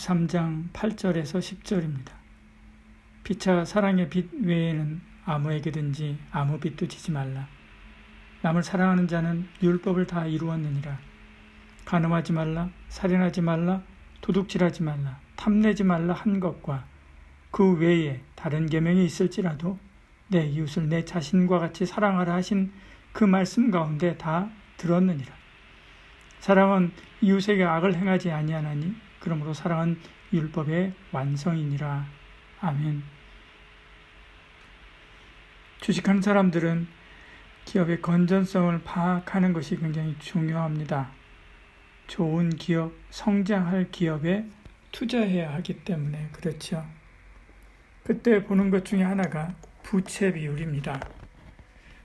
13장 8절에서 10절입니다. 피차 사랑의 빛 외에는 아무에게든지 아무 빛도 지지 말라. 남을 사랑하는 자는 율법을 다 이루었느니라. 간음하지 말라, 살인하지 말라, 도둑질하지 말라, 탐내지 말라 한 것과 그 외에 다른 계명이 있을지라도 내 이웃을 내 자신과 같이 사랑하라 하신 그 말씀 가운데 다 들었느니라. 사랑은 이웃에게 악을 행하지 아니하나니 그러므로 사랑은 율법의 완성이니라. 아멘. 주식하는 사람들은 기업의 건전성을 파악하는 것이 굉장히 중요합니다. 좋은 기업, 성장할 기업에 투자해야 하기 때문에 그렇죠. 그때 보는 것 중에 하나가 부채 비율입니다.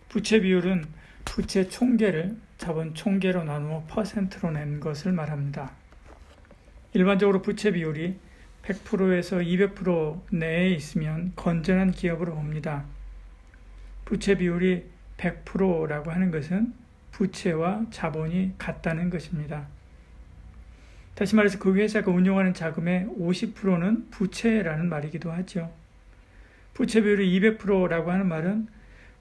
부채 비율은 부채 총계를 자본 총계로 나누어 퍼센트로 낸 것을 말합니다. 일반적으로 부채 비율이 100%에서 200% 내에 있으면 건전한 기업으로 봅니다. 부채 비율이 100%라고 하는 것은 부채와 자본이 같다는 것입니다. 다시 말해서 그 회사가 운용하는 자금의 50%는 부채라는 말이기도 하죠. 부채 비율이 200%라고 하는 말은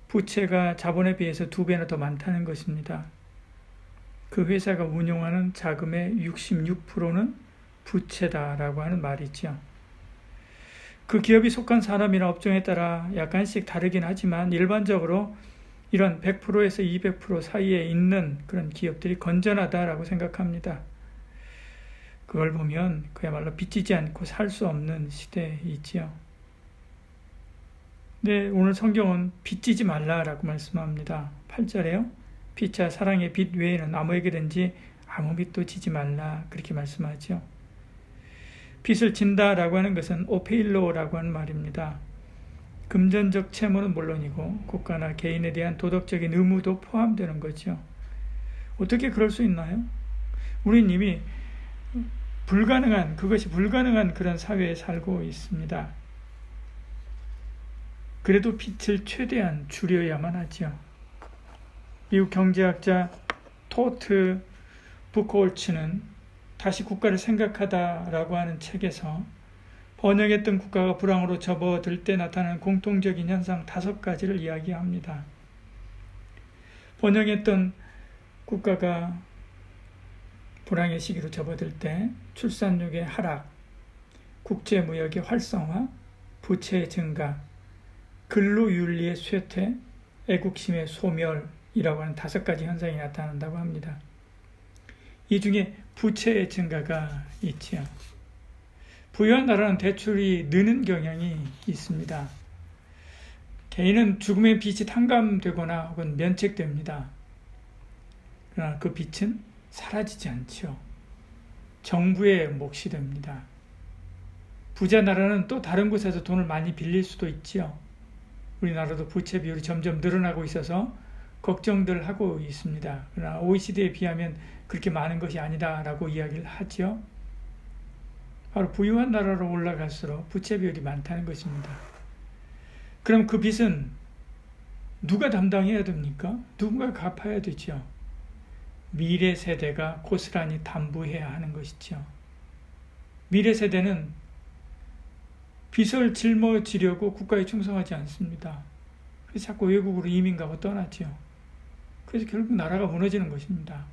부채가 자본에 비해서 2배나 더 많다는 것입니다. 그 회사가 운용하는 자금의 66%는 부채다라고 하는 말이죠. 그 기업이 속한 산업이나 업종에 따라 약간씩 다르긴 하지만 일반적으로 이런 100%에서 200% 사이에 있는 그런 기업들이 건전하다라고 생각합니다. 그걸 보면 그야말로 빚지지 않고 살 수 없는 시대이지요. 네, 오늘 성경은 빚지지 말라라고 말씀합니다. 8절에요. 피차 사랑의 빚 외에는 아무에게든지 아무 빚도 지지 말라 그렇게 말씀하죠. 빚을 진다라고 하는 것은 오페일로라고 하는 말입니다. 금전적 채무는 물론이고 국가나 개인에 대한 도덕적인 의무도 포함되는 거죠. 어떻게 그럴 수 있나요? 우리는 이미 그것이 불가능한 그런 사회에 살고 있습니다. 그래도 빚을 최대한 줄여야만 하죠. 미국 경제학자 토트 부코홀츠는 다시 국가를 생각하다라고 하는 책에서 번영했던 국가가 불황으로 접어들 때 나타나는 공통적인 현상 5가지를 이야기합니다. 번영했던 국가가 불황의 시기로 접어들 때 출산율의 하락, 국제무역의 활성화, 부채의 증가, 근로윤리의 쇠퇴, 애국심의 소멸이라고 하는 5가지 현상이 나타난다고 합니다. 이 중에 부채의 증가가 있지요. 부유한 나라는 대출이 느는 경향이 있습니다. 개인은 죽음의 빚이 탕감되거나 혹은 면책됩니다. 그러나 그 빚은 사라지지 않죠. 정부의 몫이 됩니다. 부자 나라는 또 다른 곳에서 돈을 많이 빌릴 수도 있지요. 우리나라도 부채 비율이 점점 늘어나고 있어서 걱정들 하고 있습니다. 그러나 OECD에 비하면 그렇게 많은 것이 아니다라고 이야기를 하죠. 바로 부유한 나라로 올라갈수록 부채 비율이 많다는 것입니다. 그럼 그 빚은 누가 담당해야 됩니까? 누군가 갚아야 되죠. 미래 세대가 고스란히 담보해야 하는 것이죠. 미래 세대는 빚을 짊어지려고 국가에 충성하지 않습니다. 그래서 자꾸 외국으로 이민 가고 떠나죠. 그래서 결국 나라가 무너지는 것입니다.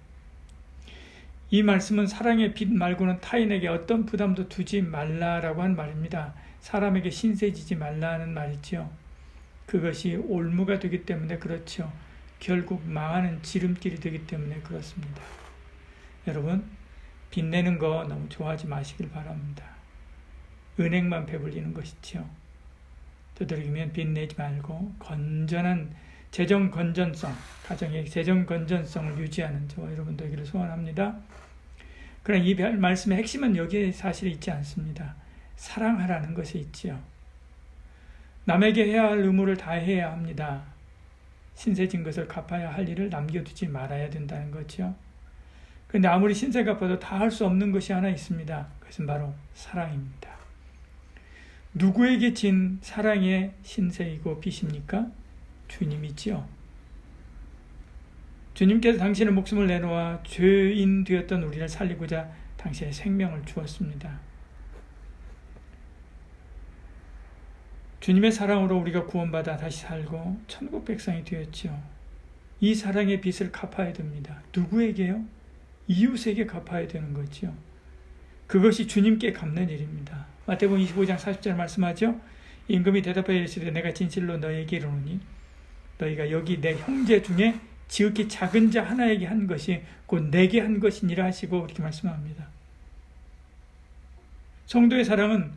이 말씀은 사랑의 빚 말고는 타인에게 어떤 부담도 두지 말라라고 한 말입니다. 사람에게 신세지지 말라는 말이죠. 그것이 올무가 되기 때문에 그렇죠. 결국 망하는 지름길이 되기 때문에 그렇습니다. 여러분, 빚내는 거 너무 좋아하지 마시길 바랍니다. 은행만 배불리는 것이죠. 되도록이면 빚내지 말고 건전한 재정 건전성, 가정의 재정 건전성을 유지하는 저와 여러분 되기를 소원합니다. 그러나 이 말씀의 핵심은 여기에 사실 있지 않습니다. 사랑하라는 것이 있지요. 남에게 해야 할 의무를 다해야 합니다. 신세진 것을 갚아야 할 일을 남겨두지 말아야 된다는 거죠. 그런데 아무리 신세 갚아도 다 할 수 없는 것이 하나 있습니다. 그것은 바로 사랑입니다. 누구에게 진 사랑의 신세이고 빚입니까? 주님이지요. 주님께서 당신의 목숨을 내놓아 죄인 되었던 우리를 살리고자 당신의 생명을 주었습니다. 주님의 사랑으로 우리가 구원받아 다시 살고 천국 백성이 되었지요. 이 사랑의 빚을 갚아야 됩니다. 누구에게요? 이웃에게 갚아야 되는 거죠. 그것이 주님께 갚는 일입니다. 마태복음 25장 40절 말씀하죠. 임금이 대답하여 이르시되 내가 진실로 너희에게 이르노니 너희가 여기 내 형제 중에 지극히 작은 자 하나에게 한 것이 곧 내게 한 것이니라 하시고 이렇게 말씀합니다. 성도의 사랑은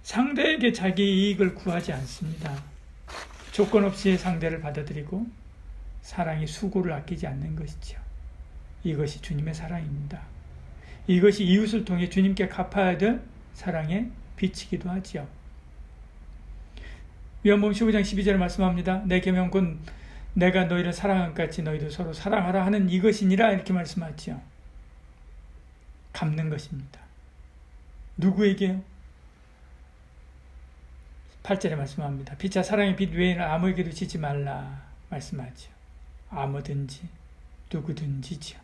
상대에게 자기 이익을 구하지 않습니다. 조건 없이 상대를 받아들이고 사랑이 수고를 아끼지 않는 것이죠. 이것이 주님의 사랑입니다. 이것이 이웃을 통해 주님께 갚아야 될 사랑의 빛이기도 하지요. 요한복음 15장 12절에 말씀합니다. 내 계명 곧 내가 너희를 사랑한 같이 너희도 서로 사랑하라 하는 이것이니라 이렇게 말씀하지요. 갚는 것입니다. 누구에게요? 8절에 말씀합니다. 피차 사랑의 빛 외에는 아무에게도 지지 말라 말씀하지요. 아무든지 누구든지지요.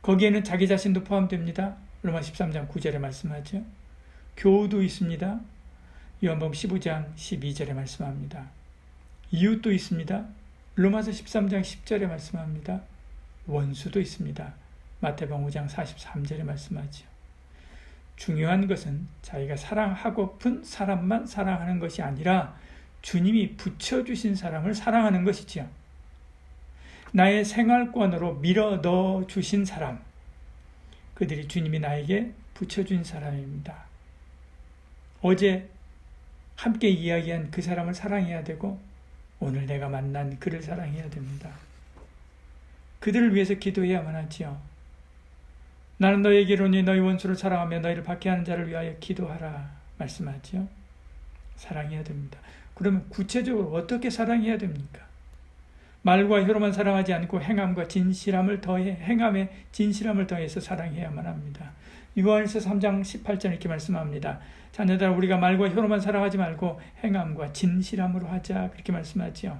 거기에는 자기 자신도 포함됩니다. 로마 13장 9절에 말씀하죠. 교우도 있습니다. 요한복음 15장 12절에 말씀합니다. 이웃도 있습니다. 로마서 13장 10절에 말씀합니다. 원수도 있습니다. 마태복음 5장 43절에 말씀하죠. 중요한 것은 자기가 사랑하고픈 사람만 사랑하는 것이 아니라 주님이 붙여주신 사람을 사랑하는 것이지요. 나의 생활권으로 밀어 넣어 주신 사람, 그들이 주님이 나에게 붙여준 사람입니다. 어제 함께 이야기한 그 사람을 사랑해야 되고 오늘 내가 만난 그를 사랑해야 됩니다. 그들을 위해서 기도해야만 하지요. 나는 너에게 이르노니 너희 원수를 사랑하며 너희를 박해하는 자를 위하여 기도하라 말씀하지요. 사랑해야 됩니다. 그러면 구체적으로 어떻게 사랑해야 됩니까? 말과 혀로만 사랑하지 않고 행함에 진실함을 더해서 사랑해야만 합니다. 요한일서 3장 18절 이렇게 말씀합니다. 자녀들아 우리가 말과 혀로만 사랑하지 말고 행함과 진실함으로 하자 그렇게 말씀하지요.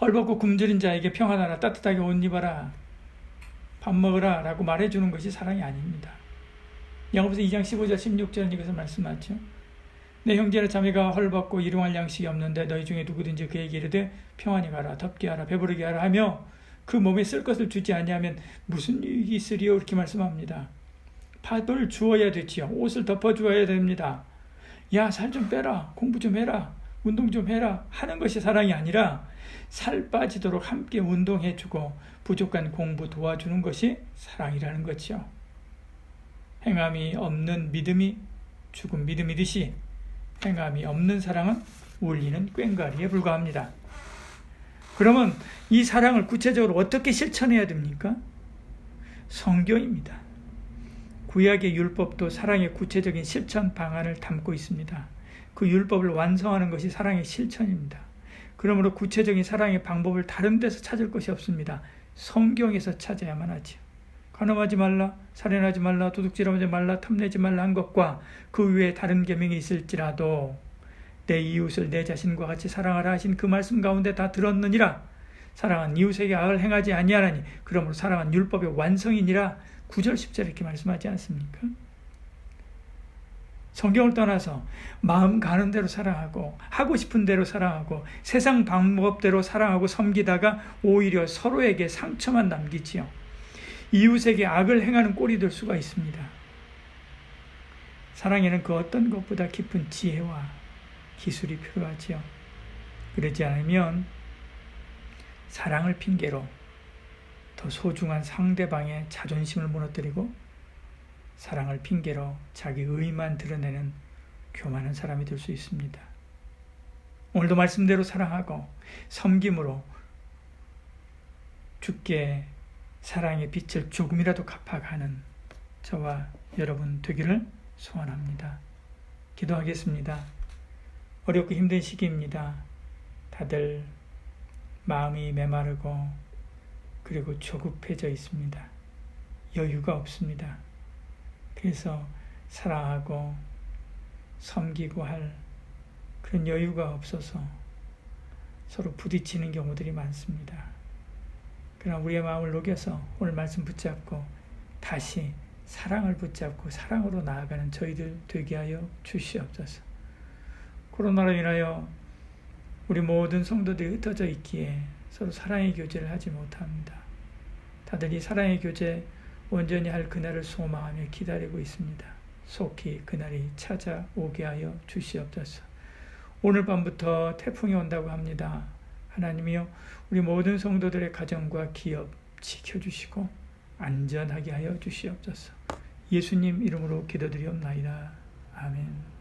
헐벗고 굶주린 자에게 평안하라, 따뜻하게 옷 입어라, 밥 먹으라 라고 말해주는 것이 사랑이 아닙니다. 야고보서 2장 15절 16절은 이것을 말씀하죠. 내 형제나 자매가 헐벗고 일용할 양식이 없는데 너희 중에 누구든지 그에게 이르되 평안히 가라, 덥게 하라, 배부르게 하라 하며 그 몸에 쓸 것을 주지 아니하면 무슨 유익이 있으리요 이렇게 말씀합니다. 밥을 주어야 되지요. 옷을 덮어주어야 됩니다. 야, 살 좀 빼라, 공부 좀 해라, 운동 좀 해라 하는 것이 사랑이 아니라 살 빠지도록 함께 운동해주고 부족한 공부 도와주는 것이 사랑이라는 거죠. 행함이 없는 믿음이 죽은 믿음이듯이 행함이 없는 사랑은 울리는 꽹과리에 불과합니다. 그러면 이 사랑을 구체적으로 어떻게 실천해야 됩니까? 성경입니다. 구약의 율법도 사랑의 구체적인 실천 방안을 담고 있습니다. 그 율법을 완성하는 것이 사랑의 실천입니다. 그러므로 구체적인 사랑의 방법을 다른 데서 찾을 것이 없습니다. 성경에서 찾아야만 하지요. 간음하지 말라, 살인하지 말라, 도둑질하지 말라, 탐내지 말라 한 것과 그 외에 다른 계명이 있을지라도 내 이웃을 내 자신과 같이 사랑하라 하신 그 말씀 가운데 다 들었느니라. 사랑은 이웃에게 악을 행하지 아니하라니 그러므로 사랑은 율법의 완성이니라. 9절 10절 이렇게 말씀하지 않습니까? 성경을 떠나서 마음 가는 대로 사랑하고 하고 싶은 대로 사랑하고 세상 방법대로 사랑하고 섬기다가 오히려 서로에게 상처만 남기지요. 이웃에게 악을 행하는 꼴이 될 수가 있습니다. 사랑에는 그 어떤 것보다 깊은 지혜와 기술이 필요하지요. 그러지 않으면 사랑을 핑계로 더 소중한 상대방의 자존심을 무너뜨리고 사랑을 핑계로 자기 의만 드러내는 교만한 사람이 될 수 있습니다. 오늘도 말씀대로 사랑하고 섬김으로 주께 사랑의 빛을 조금이라도 갚아가는 저와 여러분 되기를 소원합니다. 기도하겠습니다. 어렵고 힘든 시기입니다. 다들 마음이 메마르고 그리고 조급해져 있습니다. 여유가 없습니다. 그래서 사랑하고 섬기고 할 그런 여유가 없어서 서로 부딪히는 경우들이 많습니다. 그러나 우리의 마음을 녹여서 오늘 말씀 붙잡고 다시 사랑을 붙잡고 사랑으로 나아가는 저희들 되게 하여 주시옵소서. 코로나로 인하여 우리 모든 성도들이 흩어져 있기에 서로 사랑의 교제를 하지 못합니다. 다들 이 사랑의 교제 온전히 할 그날을 소망하며 기다리고 있습니다. 속히 그날이 찾아오게 하여 주시옵소서. 오늘 밤부터 태풍이 온다고 합니다. 하나님이여, 우리 모든 성도들의 가정과 기업 지켜주시고 안전하게 하여 주시옵소서. 예수님 이름으로 기도드리옵나이다. 아멘.